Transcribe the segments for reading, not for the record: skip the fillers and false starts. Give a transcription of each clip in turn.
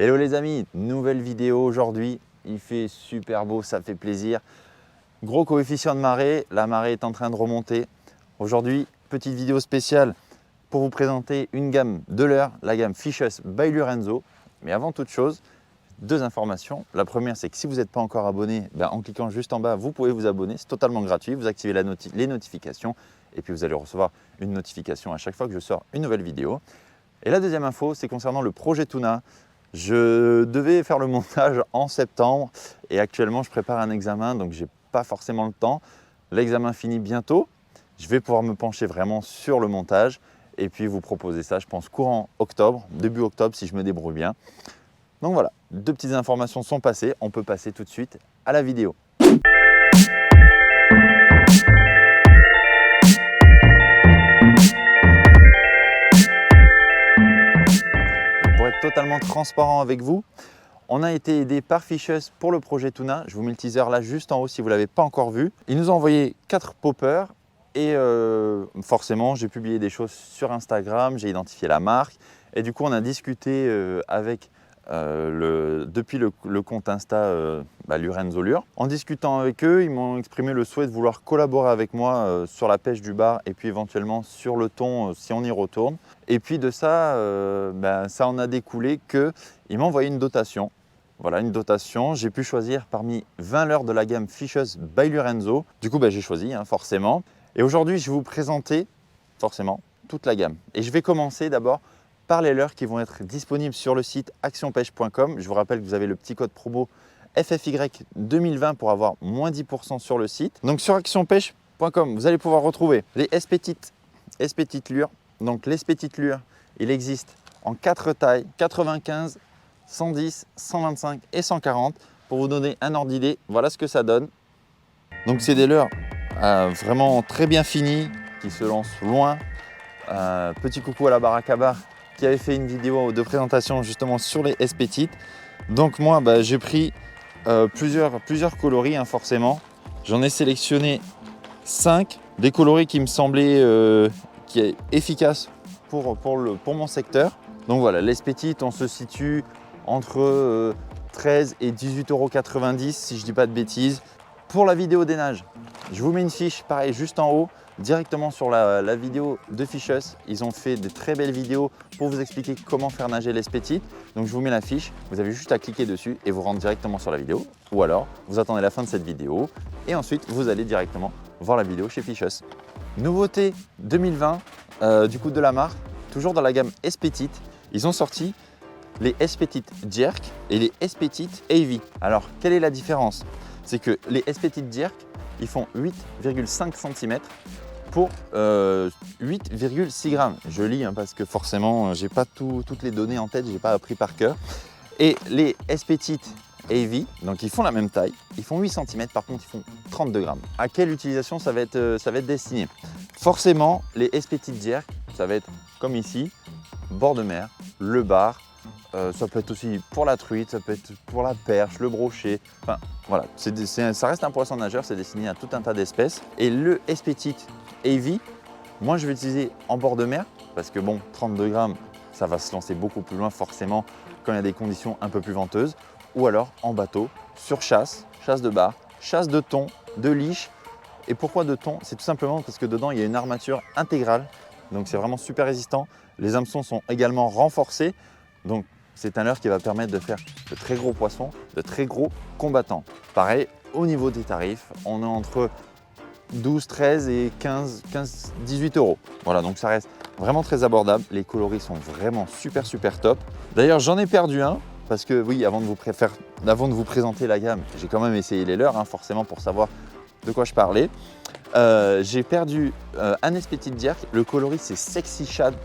Hello les amis, nouvelle vidéo aujourd'hui. Il fait super beau, ça fait plaisir. Gros coefficient de marée, la marée est en train de remonter. Aujourd'hui, petite vidéo spéciale pour vous présenter une gamme de leurre, la gamme Fishes by Lorenzo. Mais avant toute chose, deux informations. La première, c'est que si vous n'êtes pas encore abonné, en cliquant juste en bas, vous pouvez vous abonner. C'est totalement gratuit. Vous activez les notifications et puis vous allez recevoir une notification à chaque fois que je sors une nouvelle vidéo. Et la deuxième info, c'est concernant le projet Tuna. Je devais faire le montage en septembre et actuellement, je prépare un examen, donc je n'ai pas forcément le temps. L'examen finit bientôt. Je vais pouvoir me pencher vraiment sur le montage et puis vous proposer ça, je pense, courant octobre, début octobre si je me débrouille bien. Donc voilà, deux petites informations sont passées. On peut passer tout de suite à la vidéo. Pour être totalement transparent avec vous, on a été aidé par Fishes pour le projet Tuna. Je vous mets le teaser là juste en haut si vous ne l'avez pas encore vu. Ils nous ont envoyé 4 poppers et forcément j'ai publié des choses sur Instagram, j'ai identifié la marque et du coup on a discuté avec depuis le compte Insta Lorenzo Lure. En discutant avec eux, ils m'ont exprimé le souhait de vouloir collaborer avec moi sur la pêche du bar et puis éventuellement sur le thon si on y retourne. Et puis de ça, ça en a découlé qu'ils m'ont envoyé une dotation. Voilà, une dotation. J'ai pu choisir parmi 20 leurres de la gamme Fishes by Lorenzo. Du coup, j'ai choisi forcément. Et aujourd'hui, je vais vous présenter forcément toute la gamme. Et je vais commencer d'abord par les leurres qui vont être disponibles sur le site actionpêche.com. Je vous rappelle que vous avez le petit code promo FFY 2020 pour avoir moins 10% sur le site. Donc sur actionpêche.com, vous allez pouvoir retrouver les S-Petites lures. Donc les S-Petites lures, il existe en 4 tailles, 95, 110, 125 et 140. Pour vous donner un ordre d'idée, voilà ce que ça donne. Donc c'est des leurres vraiment très bien finies, qui se lancent loin. Petit coucou à la baraque à bar qui avait fait une vidéo de présentation justement sur les S-Petites. Donc moi j'ai pris plusieurs coloris forcément. J'en ai sélectionné 5, des coloris qui me semblaient qui est efficace pour mon secteur. Donc voilà, les S-Petites, on se situe entre 13 et 18,90 € si je ne dis pas de bêtises. Pour la vidéo des nages, je vous mets une fiche pareil juste en haut, directement sur la vidéo de Fishes. Ils ont fait de très belles vidéos pour vous expliquer comment faire nager les S-Petites. Donc je vous mets la fiche, vous avez juste à cliquer dessus et vous rentrez directement sur la vidéo. Ou alors, vous attendez la fin de cette vidéo et ensuite vous allez directement voir la vidéo chez Fishes. Nouveauté 2020 du coup de la marque, toujours dans la gamme S-Petites, ils ont sorti les S-Petites Jerk et les S-Petites AV. Alors quelle est la différence? C'est que les S-Petites Jerk, ils font 8,5 cm pour 8,6 grammes. Je lis parce que forcément j'ai pas toutes les données en tête, j'ai pas appris par cœur. Et les S-Petites AV, donc ils font la même taille, ils font 8 cm, par contre ils font 32 grammes. À quelle utilisation ça va être destiné? Forcément, les S-Petites Jerk, ça va être comme ici, bord de mer, le bar, ça peut être aussi pour la truite, ça peut être pour la perche, le brochet, enfin voilà, ça reste un poisson nageur, c'est destiné à tout un tas d'espèces. Et le S-Petites AV, moi je vais l'utiliser en bord de mer, parce que 32 grammes, ça va se lancer beaucoup plus loin forcément quand il y a des conditions un peu plus venteuses, ou alors en bateau, sur chasse de bar, chasse de thon, de liche. Et pourquoi de thon? C'est tout simplement parce que dedans il y a une armature intégrale, donc c'est vraiment super résistant. Les hameçons sont également renforcés, donc c'est un leurre qui va permettre de faire de très gros poissons, de très gros combattants. Pareil, au niveau des tarifs, on est entre 12, 13 et 15, 18 €. Voilà, donc ça reste vraiment très abordable. Les coloris sont vraiment super top. D'ailleurs, j'en ai perdu un parce que oui, avant de vous présenter la gamme, j'ai quand même essayé les leurs, forcément pour savoir de quoi je parlais. J'ai perdu un S-Petites Jerk. Le coloris, c'est Sexy Shad.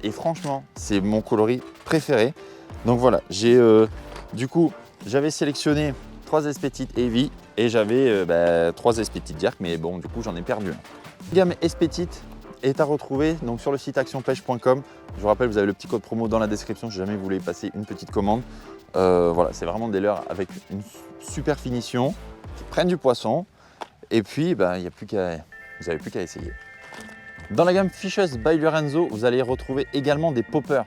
Et franchement, c'est mon coloris préféré. Donc voilà, du coup, j'avais sélectionné 3 S-Petites AV et j'avais 3 S-Petites Jerk, mais bon, du coup, j'en ai perdu un. La gamme S-Petites est à retrouver donc sur le site actionpêche.com. Je vous rappelle, vous avez le petit code promo dans la description si jamais vous voulez passer une petite commande. Voilà, c'est vraiment des leurres avec une super finition, qui prennent du poisson. Et puis, vous n'avez plus qu'à essayer. Dans la gamme Fishes by Lorenzo, vous allez retrouver également des poppers.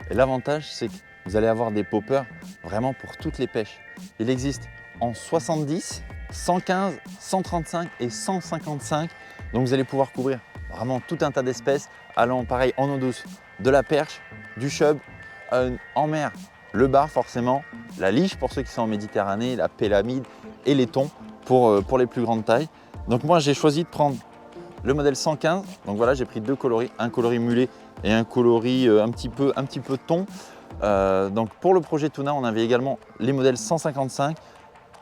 Et l'avantage, c'est que vous allez avoir des poppers vraiment pour toutes les pêches. Il existe en 70, 115, 135 et 155. Donc vous allez pouvoir couvrir vraiment tout un tas d'espèces allant pareil en eau douce, de la perche, du chub, en mer, le bar forcément, la liche pour ceux qui sont en Méditerranée, la pélamide et les thons pour les plus grandes tailles. Donc moi j'ai choisi de prendre le modèle 115. Donc voilà, j'ai pris deux coloris, un coloris mulet et un coloris un petit peu thon. Donc pour le projet Tuna, on avait également les modèles 155.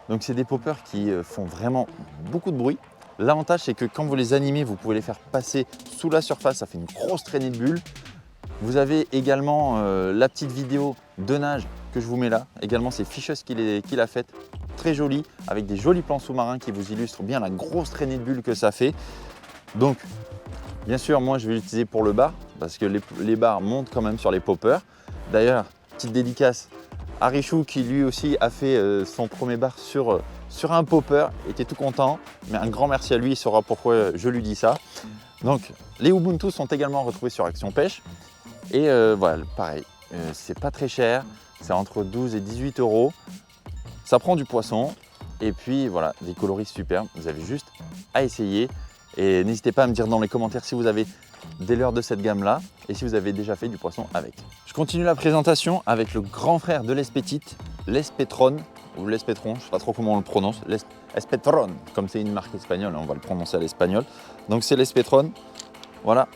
Donc c'est des poppers qui font vraiment beaucoup de bruit. L'avantage c'est que quand vous les animez, vous pouvez les faire passer sous la surface, ça fait une grosse traînée de bulles. Vous avez également la petite vidéo de nage que je vous mets là. Également c'est Fishes qui l'a faite, très jolie, avec des jolis plans sous-marins qui vous illustrent bien la grosse traînée de bulles que ça fait. Donc bien sûr moi je vais l'utiliser pour le bar parce que les bars montent quand même sur les poppers. D'ailleurs, petite dédicace à Richou qui lui aussi a fait son premier bar sur un popper, était tout content, mais un grand merci à lui, il saura pourquoi je lui dis ça. Donc les Ubuntu sont également retrouvés sur Action Pêche et voilà, pareil, c'est pas très cher, c'est entre 12 et 18 €. Ça prend du poisson et puis voilà, des coloris superbes, vous avez juste à essayer et n'hésitez pas à me dire dans les commentaires si vous avez des leurres de cette gamme là et si vous avez déjà fait du poisson avec. Je continue la présentation avec le grand frère de l'Espetite, l'Espetron ou l'Espetron, je ne sais pas trop comment on le prononce, l'Espetron, comme c'est une marque espagnole, on va le prononcer à l'espagnol. Donc c'est l'Espetron, voilà.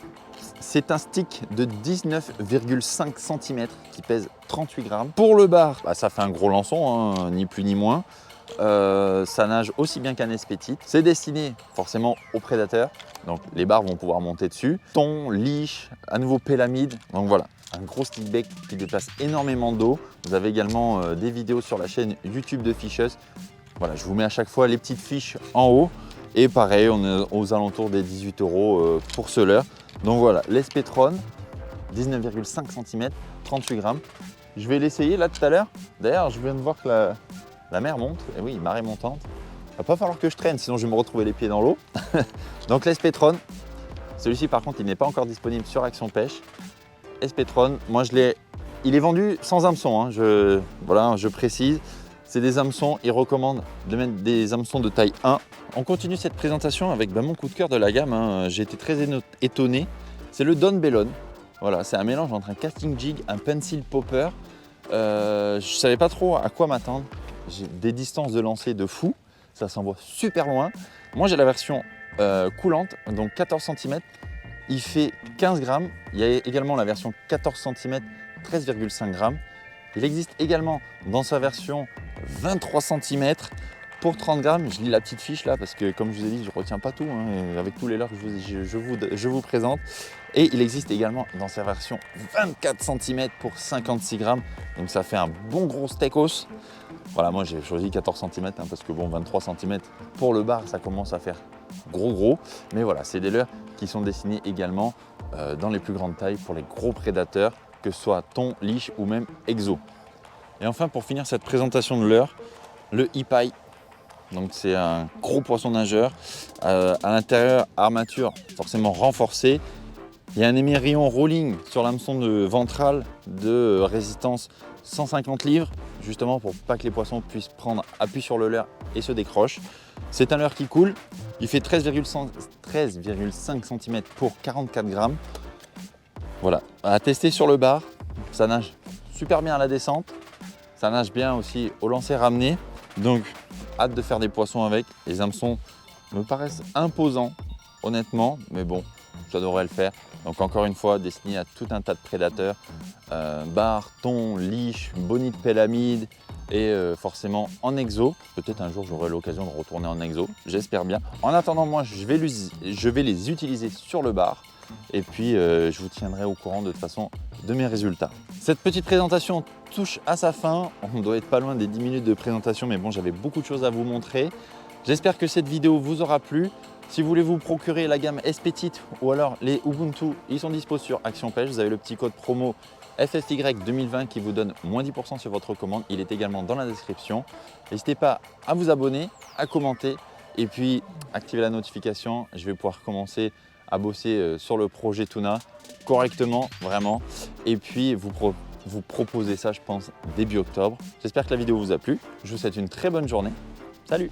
C'est un stick de 19,5 cm qui pèse 38 grammes. Pour le bar, bah, ça fait un gros lançon, hein, ni plus ni moins. Ça nage aussi bien qu'un Espetite. C'est destiné forcément aux prédateurs, donc les bars vont pouvoir monter dessus. Thon, liche, à nouveau pélamide, donc voilà, un gros stick bait qui déplace énormément d'eau. Vous avez également des vidéos sur la chaîne YouTube de Fishes. Voilà, je vous mets à chaque fois les petites fiches en haut. Et pareil, on est aux alentours des 18 € pour ce leurre. Donc voilà, l'Espetron, 19,5 cm, 38 grammes. Je vais l'essayer là tout à l'heure. D'ailleurs, je viens de voir que la mer monte. Et oui, marée montante. Il va pas falloir que je traîne, sinon je vais me retrouver les pieds dans l'eau. Donc l'Espetron, celui-ci par contre, il n'est pas encore disponible sur Action Pêche. Espetron, moi il est vendu sans hameçon, hein. Je précise. C'est des hameçons, ils recommandent de mettre des hameçons de taille 1. On continue cette présentation avec mon coup de cœur de la gamme, hein. J'ai été très étonné. C'est le Don Bellon. Voilà, c'est un mélange entre un casting jig, un pencil popper. Je ne savais pas trop à quoi m'attendre. J'ai des distances de lancer de fou. Ça s'envoie super loin. Moi, j'ai la version coulante, donc 14 cm. Il fait 15 grammes. Il y a également la version 14 cm, 13,5 grammes. Il existe également dans sa version 23 cm pour 30 grammes. Je lis la petite fiche là parce que comme je vous ai dit, je ne retiens pas tout, hein, avec tous les leurres que je vous présente. Et il existe également dans sa version 24 cm pour 56 grammes. Donc ça fait un bon gros steakos. Voilà, moi j'ai choisi 14 cm hein, parce que bon, 23 cm pour le bar, ça commence à faire gros. Mais voilà, c'est des leurres qui sont destinés également dans les plus grandes tailles pour les gros prédateurs, que ce soit thon, liche ou même exo. Et enfin, pour finir cette présentation de leurre, le Ipai. Donc c'est un gros poisson nageur. À l'intérieur, armature forcément renforcée. Il y a un émerillon rolling sur l'hameçon ventral de résistance 150 livres, justement pour pas que les poissons puissent prendre appui sur le leurre et se décrochent. C'est un leurre qui coule. Il fait 13,5 cm pour 44 grammes. Voilà, à tester sur le bar. Ça nage super bien à la descente. Ça nage bien aussi au lancer ramené. Donc, hâte de faire des poissons avec. Les hameçons me paraissent imposants, honnêtement. Mais bon, ça devrait le faire. Donc, encore une fois, destiné à tout un tas de prédateurs. Bar, thon, liche, bonite pélamide et forcément en exo. Peut-être un jour, j'aurai l'occasion de retourner en exo. J'espère bien. En attendant, moi, je vais les utiliser sur le bar. Et puis, je vous tiendrai au courant de toute façon de mes résultats. Cette petite présentation touche à sa fin. On doit être pas loin des 10 minutes de présentation, mais bon, j'avais beaucoup de choses à vous montrer. J'espère que cette vidéo vous aura plu. Si vous voulez vous procurer la gamme Espetite ou alors les Ubuntu, ils sont dispo sur Action Pêche. Vous avez le petit code promo FFY 2020 qui vous donne moins 10% sur votre commande. Il est également dans la description. N'hésitez pas à vous abonner, à commenter et puis activer la notification. Je vais pouvoir commencer à bosser sur le projet Tuna correctement, vraiment. Et puis vous vous proposer ça, je pense, début octobre. J'espère que la vidéo vous a plu. Je vous souhaite une très bonne journée. Salut!